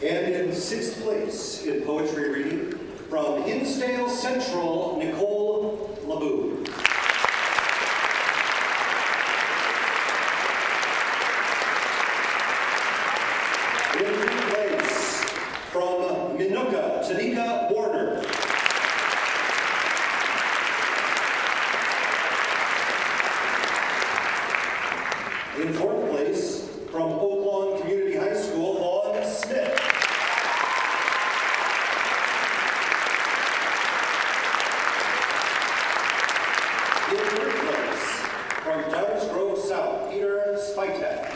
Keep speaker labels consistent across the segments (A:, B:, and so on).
A: And in 6th place in poetry reading, from Hinsdale Central, Nicole LaBoo. In 3rd place, from Minooka, Tanika Warner. In 4th place, from Oaklawn Community High School, Vaughn Smith. In 3rd place, from Downers Grove South, Peter Spitek.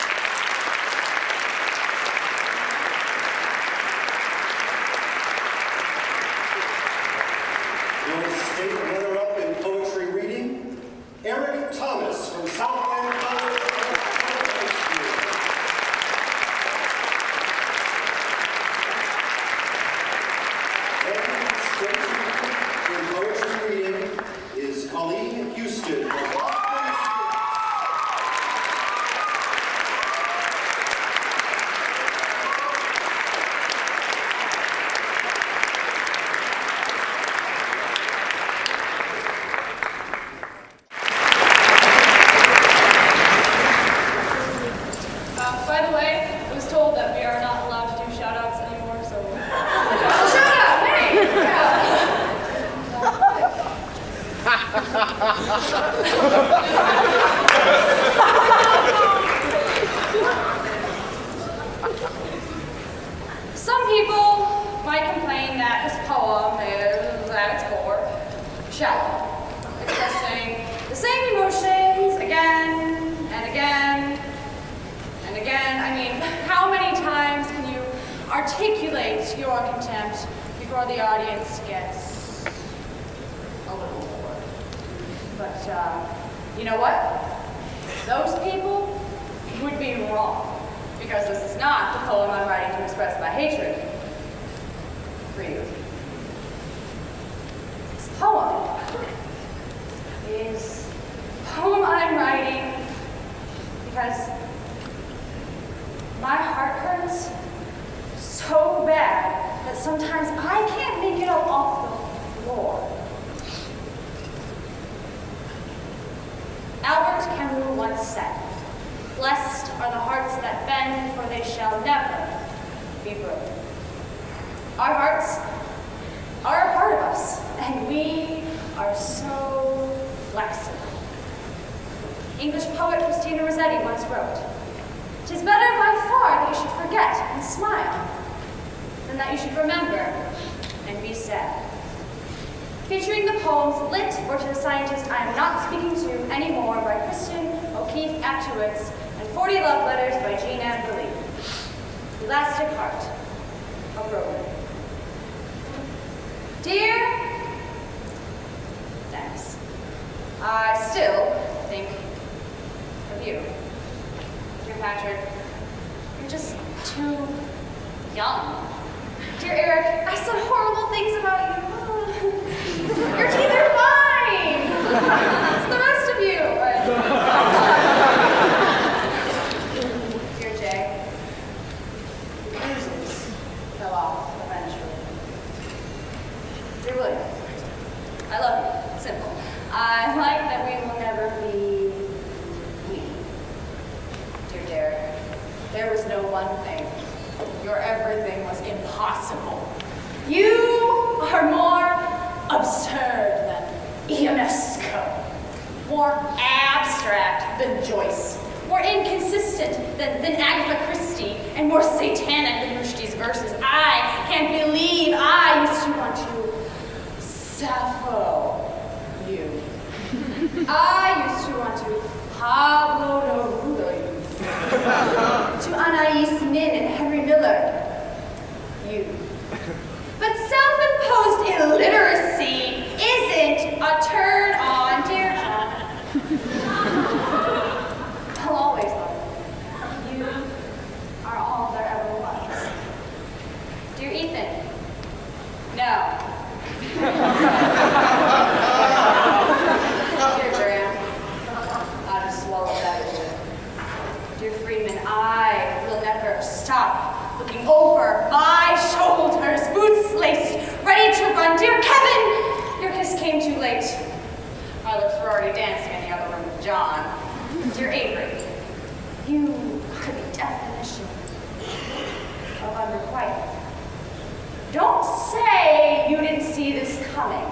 A: Your state runner-up in poetry reading, Eric Thomas from Southland College. In poetry reading is Colleen Houston from Lockwood School.
B: By the way, I was told that we are not allowed to do shout-outs anymore, so... Shout-out! Hey! Some people might complain that this poem is, at its core, shallow, expressing the same emotions again and again and again. I mean, how many times can you articulate your contempt before the audience gets a little bored? But, you know what? Those people would be wrong, because this is not the poem I'm writing to express my hatred for you. This poem is a poem I'm writing because my heart hurts so bad that sometimes I can't make it up off the floor. Albert Camus once said, "Blessed are the hearts that bend, for they shall never be broken." Our hearts are a part of us, and we are so flexible. English poet Christina Rossetti once wrote, "'Tis better by far that you should forget and smile, than that you should remember and be sad." Featuring the poems Lit, or To the Scientist I Am Not Speaking to Anymore by Kristen O'Keefe Actuitz, and 40 Love Letters by Jean Ann Lee. Elastic Heart of Broken. Dear, thanks. I still think of you. Dear Patrick, you're just too young. Dear Eric, I said horrible things about you. Your teeth are fine. It's the rest of you. Dear Jay, the bruises fell off eventually. Dear William, I love you. Simple. I like that we will never be we. Dear Derek, there was no one thing. Your everything was impossible. You are more absurd than Ionesco, more abstract than Joyce, more inconsistent than Agatha Christie, and more satanic than Rushdie's verses. I can't believe I used to want to Sappho you. I used to want to Pablo Neruda you. To Anais Nin and Henry Miller you. But self-imposed illiteracy isn't a turn on, dear John. I'll always love you. You are all there ever was. Dear Ethan, no. Dear Graham, I just swallowed that again. Dear Freeman, I will never stop looking over my Dear Avery, you are the definition of unrequited. Don't say you didn't see this coming.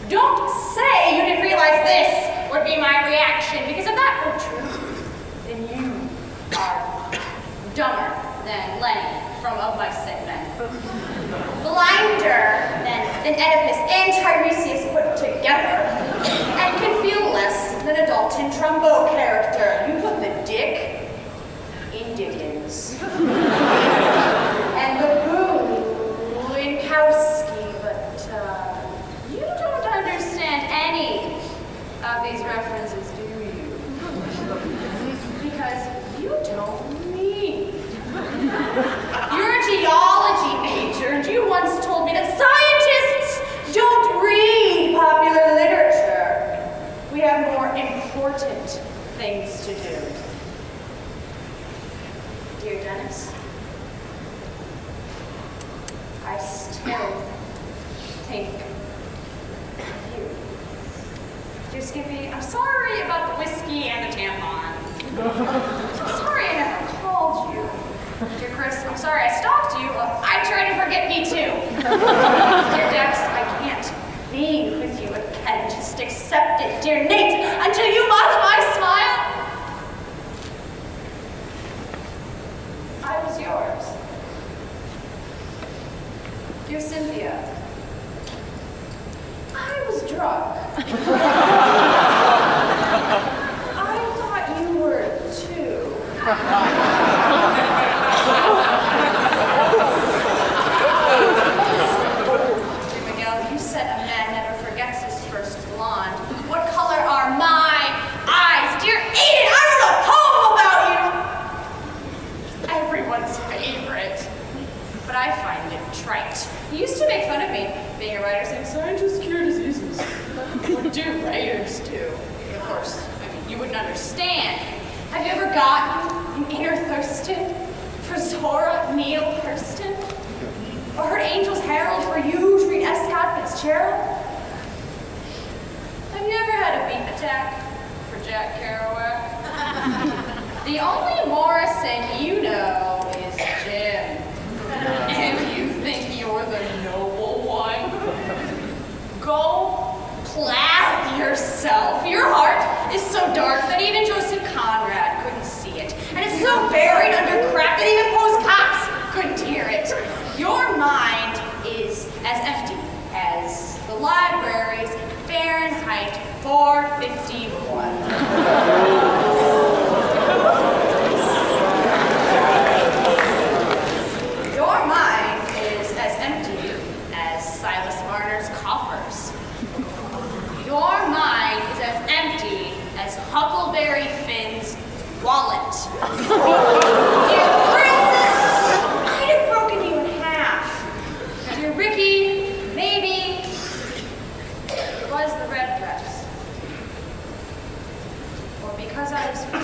B: Don't say you didn't realize this would be my reaction, because if that were true, then you are dumber than Lenny from Of My Sick Men. Blinder than Oedipus and Tiresias put together, and can feel less than a Dalton Trumbo character. You put the dick in Dickens. And the boo in Kowski, but you don't understand any of these references, do you? Because you don't need. You're a geology major, and you once told me that scientists don't read popular literature. We have more important things to do. Dear Dennis, I still think of you. Dear Skippy, I'm sorry about the whiskey and the tampon. I'm sorry I never called you. Dear Chris, I'm sorry I stalked you. I tried to forget me too. Dear Dex, I can't be with you again. Just accept it. Dear Nate, until you mock my smile, I was yours. Dear Cynthia, I was drunk. I thought you were too. Dear Miguel, you said a man never forgets his first blonde. What color are my eyes? Dear Aiden, I wrote a poem about you! It's everyone's favorite. But I find it trite. You used to make fun of me, being a writer, saying scientists cure diseases. What do writers do? Of course, I mean, you wouldn't understand. Have you ever gotten an inner Thurston for Zora Neale Hurston? Or heard Angel's Herald for you to read S. Scott Fitzgerald? I've never had a beat attack for Jack Kerouac. The only Morrison you know is Jim. And you think you're the noble one? Go plath yourself. Your heart is so dark that even Joseph Conrad couldn't see it. And it's so buried under crap that even Post Cops couldn't hear it. Your mind is as empty as the library's Fahrenheit 451. Your mind is as empty as Silas Marner's coffers. Your mind is as empty as Huckleberry Finn's wallet. Dear Francis, I'd have broken you in half. Dear Ricky, maybe it was the red dress. Or because I was 50.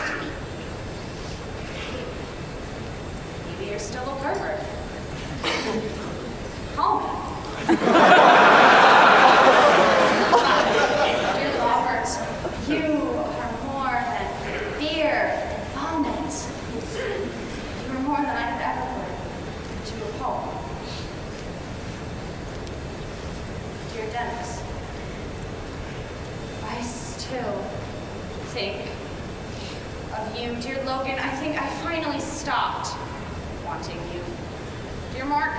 B: Maybe you're still a pervert. Call me. Dear Robert, you are more than beer and vomit. You are more than I could ever put into a poem. Dear Dennis, I still think of you. Dear Logan, I think I finally stopped wanting you. Dear Mark,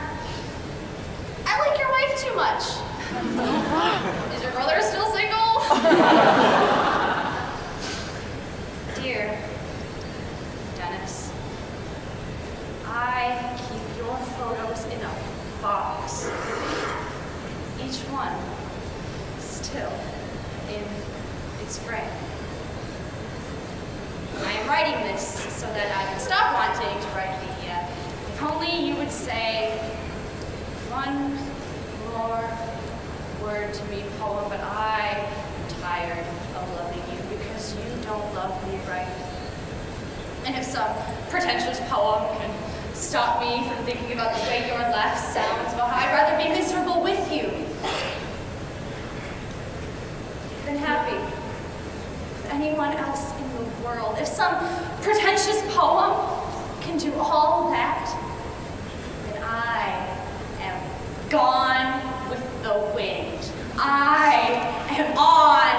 B: I like your wife too much. Is your brother still single? Dear Dennis, I keep your photos in a box. Each one still in its frame. I am writing this so that I can stop wanting to write the if only you would say one more word to me, poem, but I am tired of loving you because you don't love me right. And if some pretentious poem can stop me from thinking about the way your laugh sounds, well, I'd rather be miserable with you than happy with anyone else in the world. If some pretentious poem can do all that, then I am gone with the wind. I am on